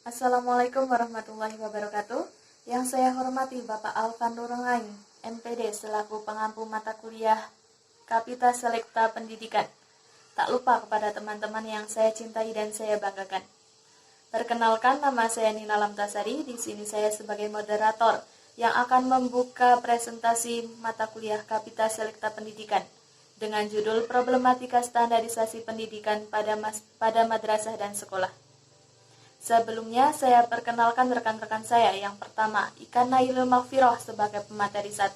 Assalamualaikum warahmatullahi wabarakatuh. Yang saya hormati Bapak Alvan Nurengain, MPD selaku pengampu mata kuliah Kapita Selekta Pendidikan. Tak lupa kepada teman-teman yang saya cintai dan saya banggakan. Perkenalkan, nama saya Nina Lamtasari. Di sini saya sebagai moderator yang akan membuka presentasi mata kuliah Kapita Selekta Pendidikan dengan judul Problematika Standarisasi Pendidikan pada Madrasah dan Sekolah. Sebelumnya, saya perkenalkan rekan-rekan saya. Yang pertama, Ika Nailul Maghfirah sebagai pemateri 1,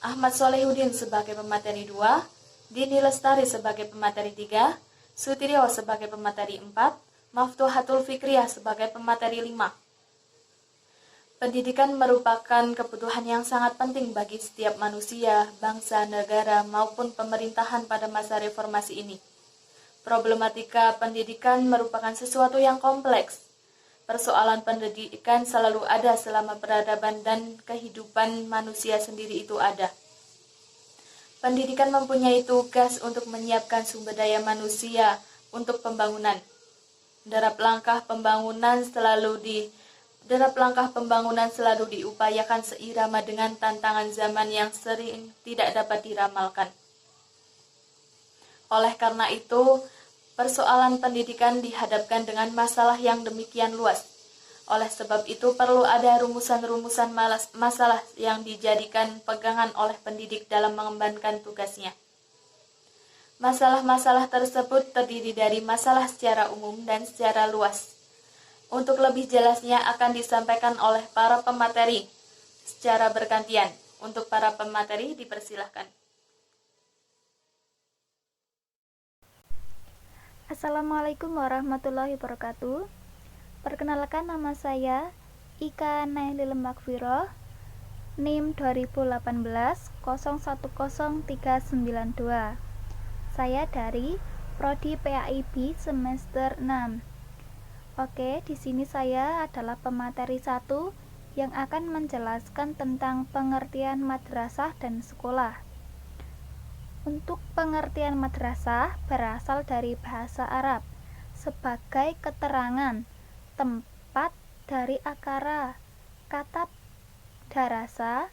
Ahmad Solehudin sebagai pemateri 2, Dini Lestari sebagai pemateri 3, Sutirio sebagai pemateri 4, Maftuhatul Fikriyah sebagai pemateri 5. Pendidikan merupakan kebutuhan yang sangat penting bagi setiap manusia, bangsa, negara, maupun pemerintahan pada masa reformasi ini. Problematika pendidikan merupakan sesuatu yang kompleks. Persoalan pendidikan selalu ada selama peradaban dan kehidupan manusia sendiri itu ada. Pendidikan mempunyai tugas untuk menyiapkan sumber daya manusia untuk pembangunan. Derap langkah pembangunan selalu diupayakan seirama dengan tantangan zaman yang sering tidak dapat diramalkan. Oleh karena itu, persoalan pendidikan dihadapkan dengan masalah yang demikian luas. Oleh sebab itu, perlu ada rumusan-rumusan masalah yang dijadikan pegangan oleh pendidik dalam mengembankan tugasnya. Masalah-masalah tersebut terdiri dari masalah secara umum dan secara luas. Untuk lebih jelasnya akan disampaikan oleh para pemateri secara bergantian. Untuk para pemateri dipersilahkan. Assalamualaikum warahmatullahi wabarakatuh. Perkenalkan, nama saya Ika Nailul Maghfirah, NIM 2018 010392. Saya dari Prodi PAIB semester 6. Oke, di sini saya adalah pemateri 1 yang akan menjelaskan tentang pengertian madrasah dan sekolah. Untuk pengertian madrasah berasal dari bahasa Arab sebagai keterangan tempat dari akara kata darasa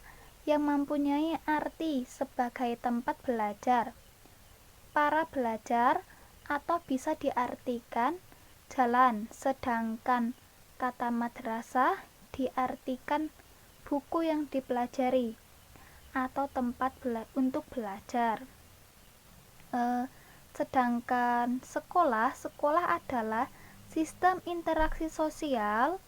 yang mempunyai arti sebagai tempat belajar, para belajar, atau bisa diartikan jalan, sedangkan kata madrasah diartikan buku yang dipelajari atau tempat untuk belajar. Sedangkan sekolah adalah sistem interaksi sosial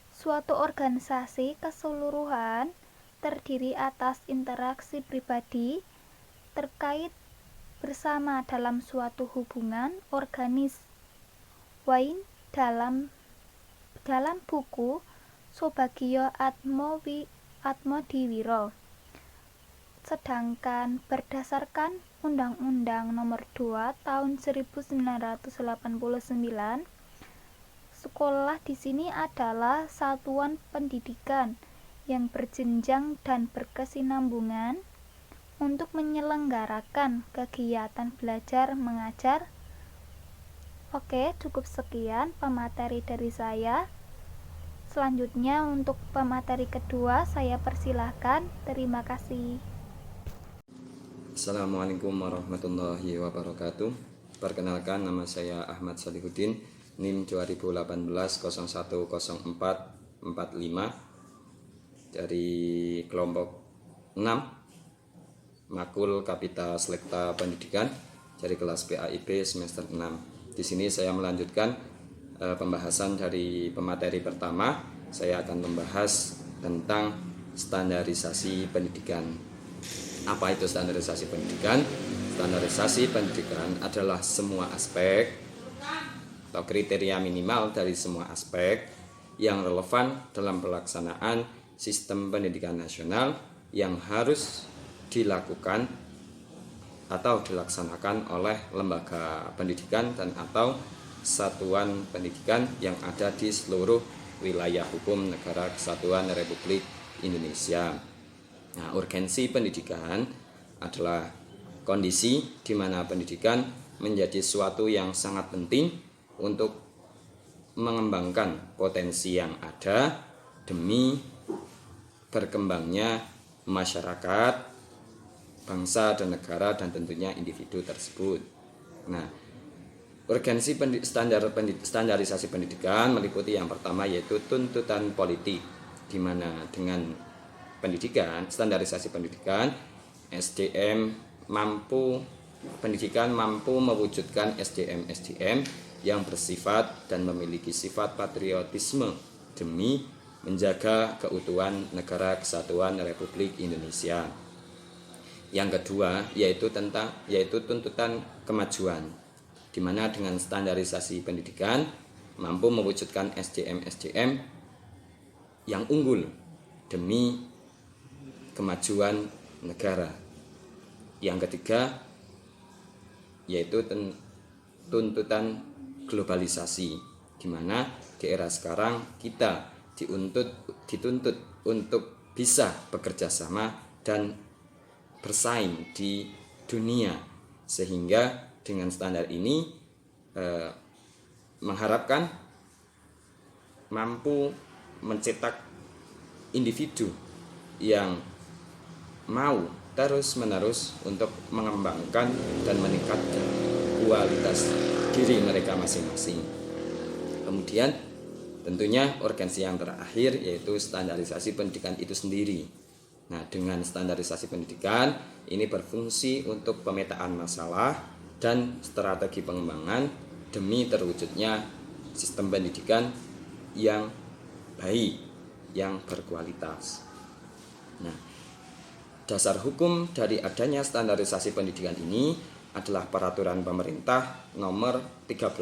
suatu organisasi keseluruhan terdiri atas interaksi pribadi terkait bersama dalam suatu hubungan organis. Wain dalam buku Sobagio Atmodiwiro. Sedangkan berdasarkan Undang-Undang Nomor 2 Tahun 1989, sekolah di sini adalah satuan pendidikan yang berjenjang dan berkesinambungan untuk menyelenggarakan kegiatan belajar mengajar. Oke, cukup sekian pemateri dari saya. Selanjutnya untuk pemateri kedua saya persilahkan. Terima kasih. Assalamualaikum warahmatullahi wabarakatuh. Perkenalkan, nama saya Ahmad Solehudin, NIM 2018 010445 dari kelompok 6 Makul Kapita Selekta Pendidikan dari kelas PAIB semester 6. Di sini saya melanjutkan pembahasan dari pemateri pertama. Saya akan membahas tentang standarisasi pendidikan. Apa itu standarisasi pendidikan? Standarisasi pendidikan adalah semua aspek atau kriteria minimal dari semua aspek yang relevan dalam pelaksanaan sistem pendidikan nasional yang harus dilakukan atau dilaksanakan oleh lembaga pendidikan dan atau satuan pendidikan yang ada di seluruh wilayah hukum Negara Kesatuan Republik Indonesia. Nah, urgensi pendidikan adalah kondisi di mana pendidikan menjadi suatu yang sangat penting untuk mengembangkan potensi yang ada demi berkembangnya masyarakat, bangsa dan negara, dan tentunya individu tersebut. Nah, urgensi standarisasi pendidikan meliputi yang pertama yaitu tuntutan politik, di mana dengan standarisasi pendidikan, pendidikan mampu mewujudkan SDM yang bersifat dan memiliki sifat patriotisme demi menjaga keutuhan Negara Kesatuan Republik Indonesia. Yang kedua yaitu tuntutan kemajuan, di mana dengan standarisasi pendidikan mampu mewujudkan SDM yang unggul demi kemajuan negara. Yang ketiga yaitu tuntutan globalisasi, di mana di era sekarang kita dituntut untuk bisa bekerja sama dan bersaing di dunia, sehingga dengan standar ini mengharapkan mampu mencetak individu yang mau terus-menerus untuk mengembangkan dan meningkatkan kualitas diri mereka masing-masing. Kemudian tentunya urgensi yang terakhir yaitu standarisasi pendidikan itu sendiri. Nah, dengan standarisasi pendidikan ini berfungsi untuk pemetaan masalah dan strategi pengembangan demi terwujudnya sistem pendidikan yang baik, yang berkualitas. Nah, dasar hukum dari adanya standarisasi pendidikan ini adalah Peraturan Pemerintah Nomor 13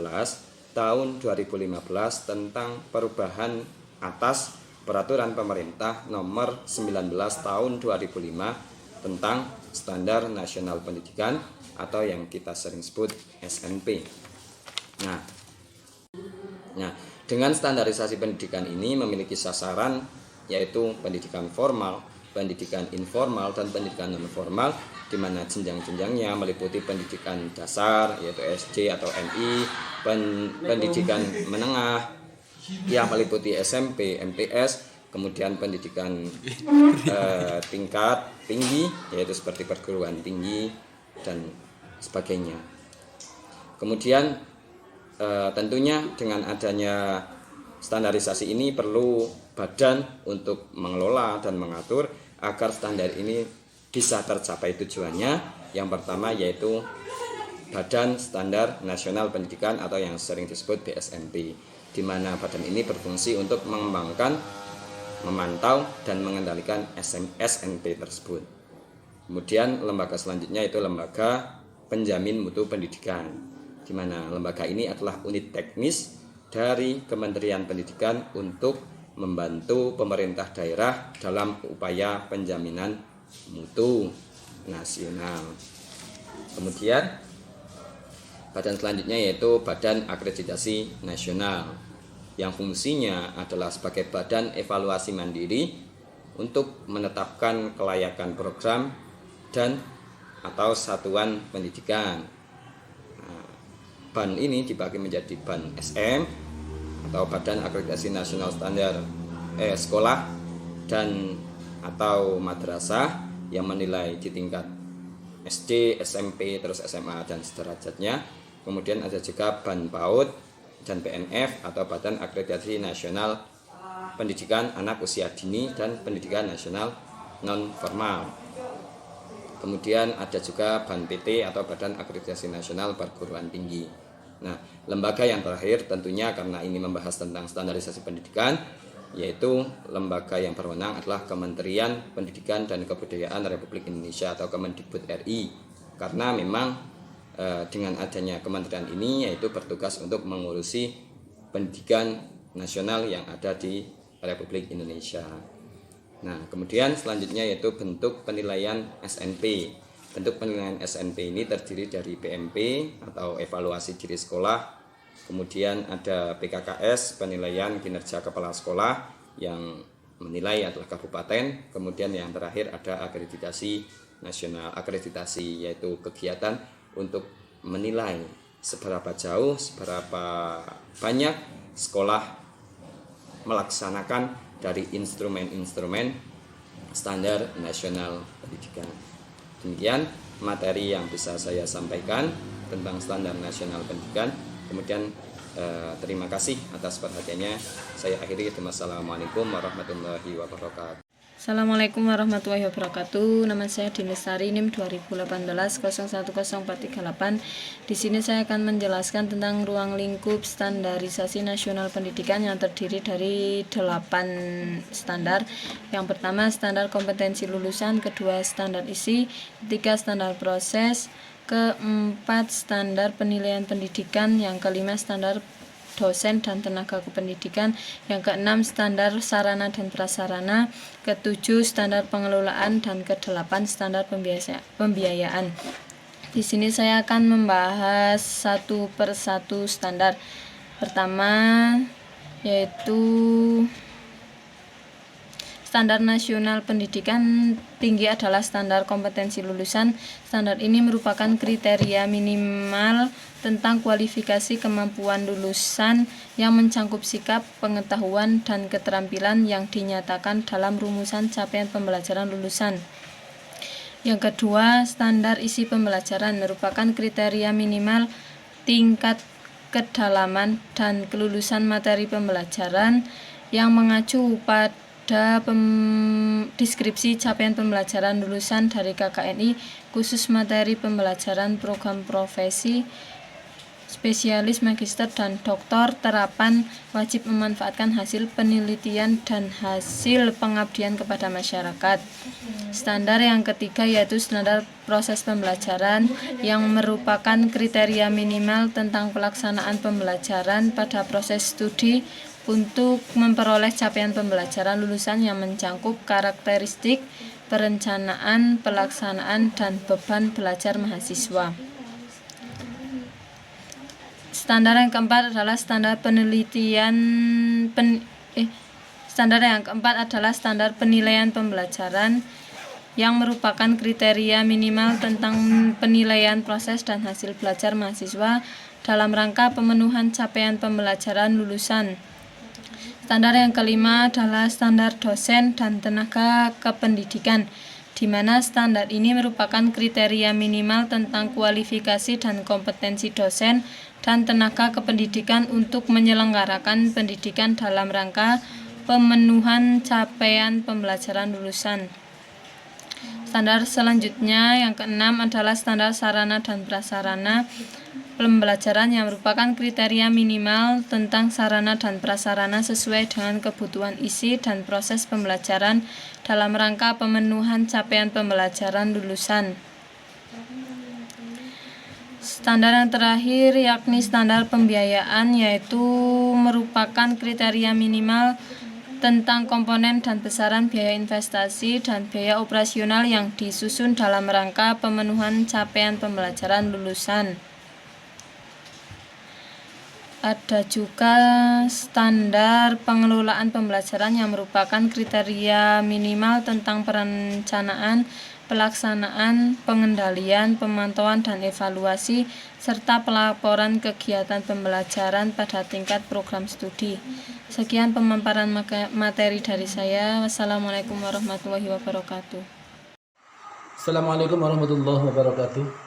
Tahun 2015 tentang perubahan atas Peraturan Pemerintah Nomor 19 Tahun 2005 tentang Standar Nasional Pendidikan atau yang kita sering sebut SNP. Nah, dengan standarisasi pendidikan ini memiliki sasaran yaitu pendidikan formal, pendidikan informal, dan pendidikan non formal, di mana jenjang-jenjangnya meliputi pendidikan dasar yaitu SD atau MI, pendidikan menengah yang meliputi SMP, MTS, kemudian pendidikan tingkat tinggi yaitu seperti perguruan tinggi dan sebagainya. Kemudian tentunya dengan adanya standarisasi ini perlu badan untuk mengelola dan mengatur agar standar ini bisa tercapai tujuannya. Yang pertama yaitu Badan Standar Nasional Pendidikan atau yang sering disebut BSNP, di mana badan ini berfungsi untuk mengembangkan, memantau, dan mengendalikan SNP tersebut. Kemudian lembaga selanjutnya yaitu Lembaga Penjamin Mutu Pendidikan, di mana lembaga ini adalah unit teknis dari Kementerian Pendidikan untuk membantu pemerintah daerah dalam upaya penjaminan mutu nasional. Kemudian badan selanjutnya yaitu Badan Akreditasi Nasional, yang fungsinya adalah sebagai badan evaluasi mandiri untuk menetapkan kelayakan program dan atau satuan pendidikan. BAN ini dibagi menjadi BAN SM atau Badan Akreditasi Nasional Standar Sekolah dan atau madrasah yang menilai di tingkat SD, SMP, terus SMA dan sederajatnya. Kemudian ada juga BAN PAUD dan PNF atau Badan Akreditasi Nasional Pendidikan Anak Usia Dini dan Pendidikan Nasional Non Formal. Kemudian ada juga BAN PT atau Badan Akreditasi Nasional Perguruan Tinggi. Nah, lembaga yang terakhir tentunya karena ini membahas tentang standarisasi pendidikan, yaitu lembaga yang berwenang adalah Kementerian Pendidikan dan Kebudayaan Republik Indonesia atau Kemendikbud RI, karena memang dengan adanya kementerian ini yaitu bertugas untuk mengurusi pendidikan nasional yang ada di Republik Indonesia. Nah, kemudian selanjutnya yaitu bentuk penilaian SNP. Bentuk penilaian SNP ini terdiri dari PMP atau evaluasi diri sekolah, kemudian ada PKKS, penilaian kinerja kepala sekolah yang menilai adalah kabupaten, kemudian yang terakhir ada akreditasi nasional. Akreditasi yaitu kegiatan untuk menilai seberapa jauh, seberapa banyak sekolah melaksanakan dari instrumen-instrumen standar nasional pendidikan. Demikian materi yang bisa saya sampaikan tentang standar nasional pendidikan. Kemudian terima kasih atas perhatiannya. Saya akhiri. Wassalamualaikum warahmatullahi wabarakatuh. Assalamualaikum warahmatullahi wabarakatuh. Nama saya Dinestari, NIM 2018-010438. Di sini saya akan menjelaskan tentang ruang lingkup standarisasi nasional pendidikan yang terdiri dari 8 standar. Yang pertama standar kompetensi lulusan, kedua standar isi, ketiga standar proses, keempat standar penilaian pendidikan, yang kelima standar dosen dan tenaga kependidikan, yang keenam standar sarana dan prasarana, ketujuh standar pengelolaan, dan kedelapan standar pembiayaan. Di sini saya akan membahas satu persatu standar. Pertama yaitu standar nasional pendidikan tinggi adalah standar kompetensi lulusan. Standar ini merupakan kriteria minimal tentang kualifikasi kemampuan lulusan yang mencangkup sikap, pengetahuan, dan keterampilan yang dinyatakan dalam rumusan capaian pembelajaran lulusan. Yang kedua, standar isi pembelajaran merupakan kriteria minimal tingkat kedalaman dan kelulusan materi pembelajaran yang mengacu pada deskripsi capaian pembelajaran lulusan dari KKNI, khusus materi pembelajaran program profesi, spesialis, magister, dan doktor. Terapan wajib memanfaatkan hasil penelitian dan hasil pengabdian kepada masyarakat. Standar yang ketiga yaitu standar proses pembelajaran yang merupakan kriteria minimal tentang pelaksanaan pembelajaran pada proses studi untuk memperoleh capaian pembelajaran lulusan yang mencangkup karakteristik, perencanaan, pelaksanaan, dan beban belajar mahasiswa. Standar yang keempat adalah standar standar penilaian pembelajaran yang merupakan kriteria minimal tentang penilaian proses dan hasil belajar mahasiswa dalam rangka pemenuhan capaian pembelajaran lulusan. Standar yang kelima adalah standar dosen dan tenaga kependidikan, di mana standar ini merupakan kriteria minimal tentang kualifikasi dan kompetensi dosen dan tenaga kependidikan untuk menyelenggarakan pendidikan dalam rangka pemenuhan capaian pembelajaran lulusan. Standar selanjutnya yang keenam adalah standar sarana dan prasarana pembelajaran yang merupakan kriteria minimal tentang sarana dan prasarana sesuai dengan kebutuhan isi dan proses pembelajaran dalam rangka pemenuhan capaian pembelajaran lulusan. Standar yang terakhir yakni standar pembiayaan, yaitu merupakan kriteria minimal tentang komponen dan besaran biaya investasi dan biaya operasional yang disusun dalam rangka pemenuhan capaian pembelajaran lulusan. Ada juga standar pengelolaan pembelajaran yang merupakan kriteria minimal tentang perencanaan, pelaksanaan, pengendalian, pemantauan, dan evaluasi, serta pelaporan kegiatan pembelajaran pada tingkat program studi. Sekian pemaparan materi dari saya. Wassalamualaikum warahmatullahi wabarakatuh. Assalamualaikum warahmatullahi wabarakatuh.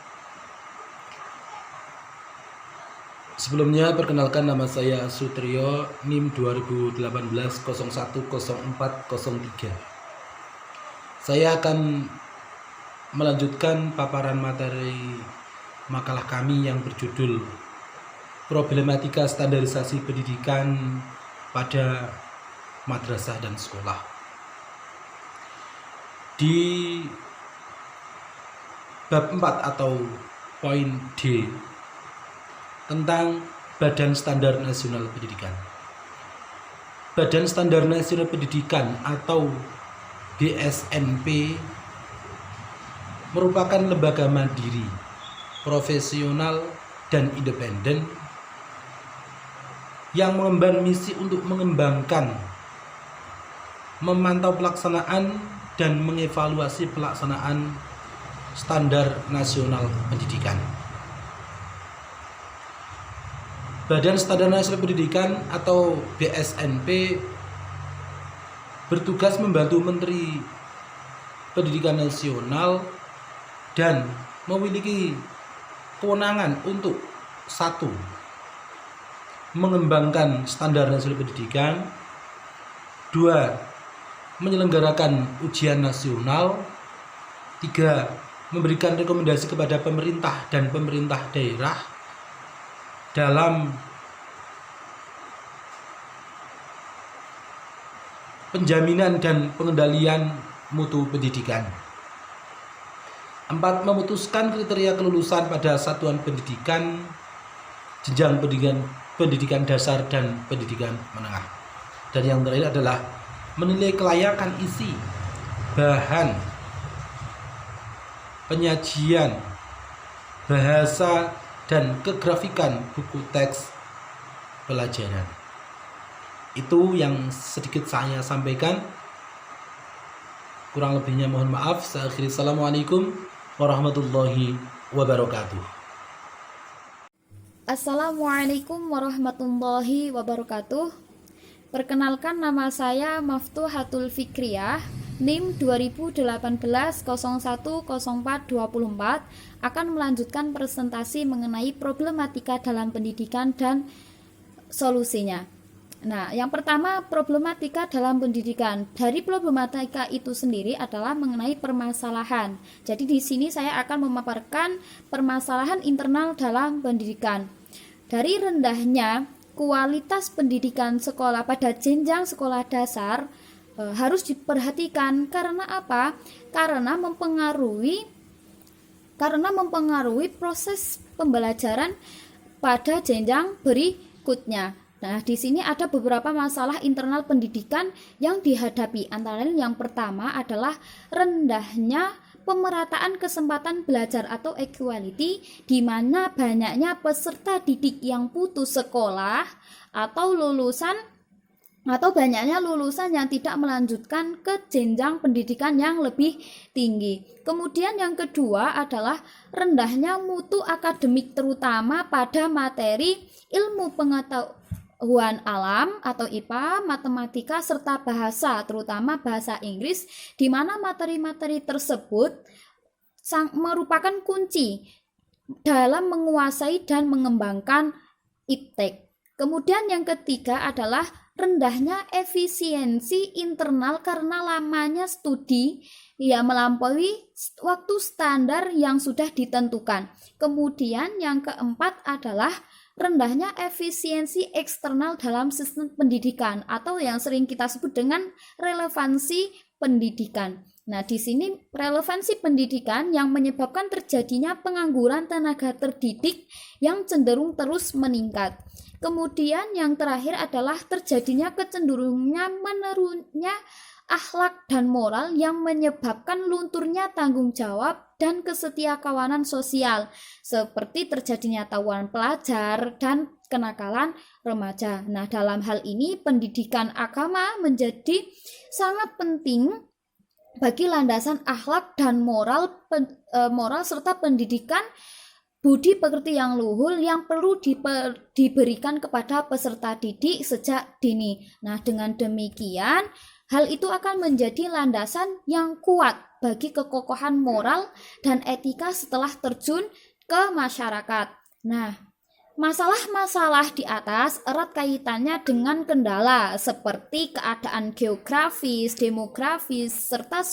Sebelumnya perkenalkan, nama saya Sutrio, NIM 2018-010403. Saya akan melanjutkan paparan materi makalah kami yang berjudul Problematika Standarisasi Pendidikan pada Madrasah dan Sekolah. Di bab 4 atau poin D tentang Badan Standar Nasional Pendidikan. Badan Standar Nasional Pendidikan atau BSNP merupakan lembaga mandiri, profesional, dan independen yang mengemban misi untuk mengembangkan, memantau pelaksanaan, dan mengevaluasi pelaksanaan standar nasional pendidikan. Badan Standar Nasional Pendidikan atau BSNP bertugas membantu Menteri Pendidikan Nasional dan memiliki kewenangan untuk satu, mengembangkan standar nasional pendidikan, dua, menyelenggarakan ujian nasional, tiga, memberikan rekomendasi kepada pemerintah dan pemerintah daerah dalam penjaminan dan pengendalian mutu pendidikan. 4. Memutuskan kriteria kelulusan pada satuan pendidikan, jenjang pendidikan dasar dan pendidikan menengah. Dan yang terakhir adalah menilai kelayakan isi, bahan, penyajian, bahasa, dan kegrafikan buku teks pelajaran. Itu yang sedikit saya sampaikan. Kurang lebihnya mohon maaf. Saya akhiri. Assalamualaikum warahmatullahi wabarakatuh. Assalamualaikum warahmatullahi wabarakatuh. Perkenalkan, nama saya Maftuhatul Fikriyah, NIM 2018-010424, akan melanjutkan presentasi mengenai problematika dalam pendidikan dan solusinya. Nah, yang pertama, problematika dalam pendidikan. Dari problematika itu sendiri adalah mengenai permasalahan. Jadi di sini saya akan memaparkan permasalahan internal dalam pendidikan. Dari rendahnya kualitas pendidikan sekolah pada jenjang sekolah dasar harus diperhatikan. Karena apa? Karena mempengaruhi proses pembelajaran pada jenjang berikutnya. Nah, di sini ada beberapa masalah internal pendidikan yang dihadapi. Antara lain yang pertama adalah rendahnya pemerataan kesempatan belajar atau equality, di mana banyaknya peserta didik yang putus sekolah atau banyaknya lulusan yang tidak melanjutkan ke jenjang pendidikan yang lebih tinggi. Kemudian yang kedua adalah rendahnya mutu akademik, terutama pada materi ilmu pengetahuan alam atau IPA, matematika, serta bahasa, terutama bahasa Inggris, di mana materi-materi tersebut merupakan kunci dalam menguasai dan mengembangkan iptek. Kemudian yang ketiga adalah rendahnya efisiensi internal karena lamanya studi melampaui waktu standar yang sudah ditentukan. Kemudian yang keempat adalah rendahnya efisiensi eksternal dalam sistem pendidikan atau yang sering kita sebut dengan relevansi pendidikan. Nah, di sini relevansi pendidikan yang menyebabkan terjadinya pengangguran tenaga terdidik yang cenderung terus meningkat. Kemudian yang terakhir adalah terjadinya kecenderungan menurunnya akhlak dan moral yang menyebabkan lunturnya tanggung jawab dan kesetiakawanan sosial, seperti terjadinya tawuran pelajar dan kenakalan remaja. Nah, dalam hal ini pendidikan agama menjadi sangat penting bagi landasan akhlak dan moral serta pendidikan budi pekerti yang luhur yang perlu diberikan kepada peserta didik sejak dini. Nah, dengan demikian hal itu akan menjadi landasan yang kuat bagi kekokohan moral dan etika setelah terjun ke masyarakat. Nah, masalah-masalah di atas erat kaitannya dengan kendala seperti keadaan geografis, demografis, serta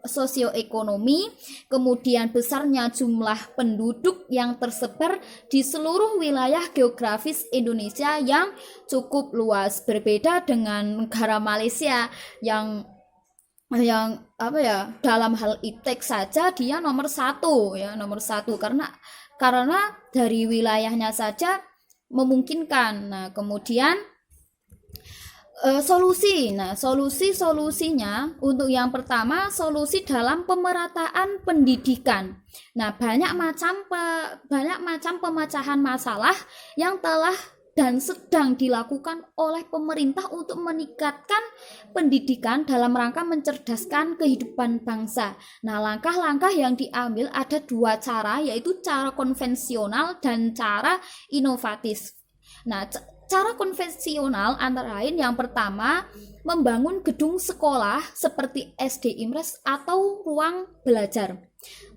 sosioekonomi, kemudian besarnya jumlah penduduk yang tersebar di seluruh wilayah geografis Indonesia yang cukup luas, berbeda dengan negara Malaysia yang dalam hal iptek saja dia nomor satu karena dari wilayahnya saja memungkinkan. Nah, kemudian solusinya untuk yang pertama, solusi dalam pemerataan pendidikan. Nah, banyak macam pemecahan masalah yang telah dan sedang dilakukan oleh pemerintah untuk meningkatkan pendidikan dalam rangka mencerdaskan kehidupan bangsa. Nah, langkah-langkah yang diambil ada dua cara, yaitu cara konvensional dan cara inovatif. Nah, cara konvensional antara lain yang pertama membangun gedung sekolah seperti SD Imres atau ruang belajar.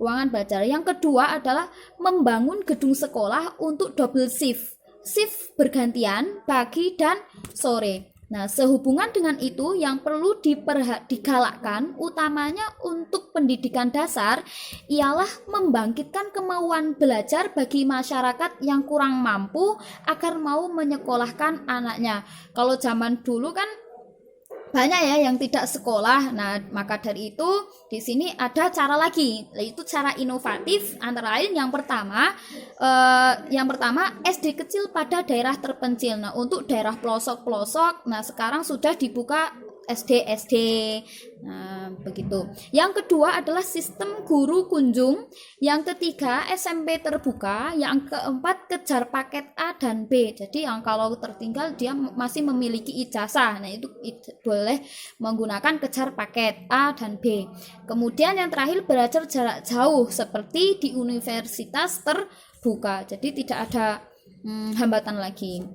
Ruangan belajar. Yang kedua adalah membangun gedung sekolah untuk double shift. Shift bergantian pagi dan sore. Nah, sehubungan dengan itu yang perlu digalakkan utamanya untuk pendidikan dasar ialah membangkitkan kemauan belajar bagi masyarakat yang kurang mampu agar mau menyekolahkan anaknya. Kalau zaman dulu kan banyak ya yang tidak sekolah. Nah, maka dari itu di sini ada cara lagi, yaitu cara inovatif antara lain yang pertama SD kecil pada daerah terpencil. Nah, untuk daerah pelosok-pelosok, nah sekarang sudah dibuka SD. Nah, begitu. Yang kedua adalah sistem guru kunjung. Yang ketiga SMP terbuka. Yang keempat kejar paket A dan B. Jadi yang kalau tertinggal dia masih memiliki ijazah. Nah, itu boleh menggunakan kejar paket A dan B. Kemudian yang terakhir belajar jarak jauh seperti di universitas terbuka. Jadi tidak ada hambatan lagi.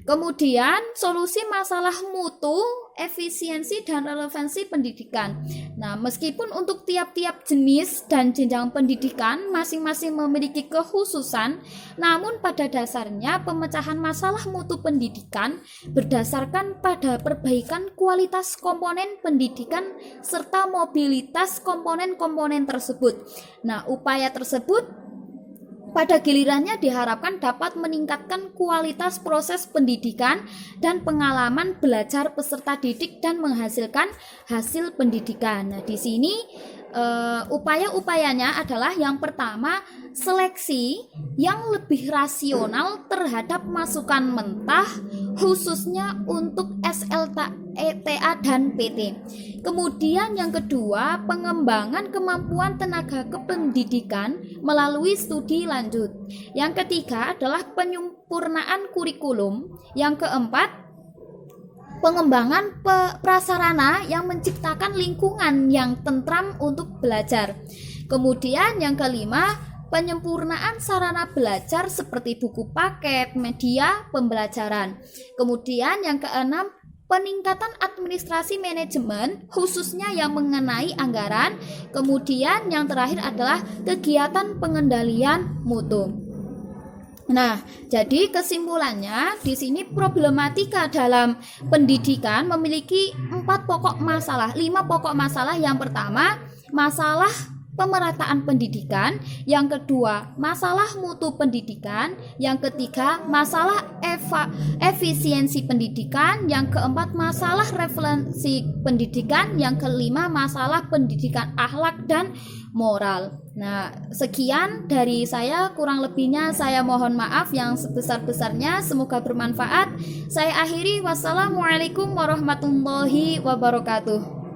Kemudian solusi masalah mutu, efisiensi dan relevansi pendidikan. Nah, meskipun untuk tiap-tiap jenis dan jenjang pendidikan masing-masing memiliki kekhususan, namun pada dasarnya pemecahan masalah mutu pendidikan berdasarkan pada perbaikan kualitas komponen pendidikan serta mobilitas komponen-komponen tersebut. Nah, upaya tersebut pada gilirannya diharapkan dapat meningkatkan kualitas proses pendidikan dan pengalaman belajar peserta didik dan menghasilkan hasil pendidikan. Nah, di sini upaya-upayanya adalah yang pertama seleksi yang lebih rasional terhadap masukan mentah khususnya untuk SLTA dan PT. Kemudian yang kedua, pengembangan kemampuan tenaga kependidikan melalui studi lanjut. Yang ketiga adalah penyempurnaan kurikulum. Yang keempat, pengembangan prasarana yang menciptakan lingkungan yang tentram untuk belajar. Kemudian yang kelima, penyempurnaan sarana belajar seperti buku paket, media pembelajaran. Kemudian yang keenam, peningkatan administrasi manajemen khususnya yang mengenai anggaran. Kemudian yang terakhir adalah kegiatan pengendalian mutu. Nah, jadi kesimpulannya di sini problematika dalam pendidikan memiliki 5 pokok masalah. Yang pertama, masalah pemerataan pendidikan, yang kedua masalah mutu pendidikan, yang ketiga masalah efisiensi pendidikan, yang keempat masalah referensi pendidikan, yang kelima masalah pendidikan akhlak dan moral. Nah, sekian dari saya, kurang lebihnya saya mohon maaf yang sebesar-besarnya, semoga bermanfaat. Saya akhiri, wassalamualaikum warahmatullahi wabarakatuh.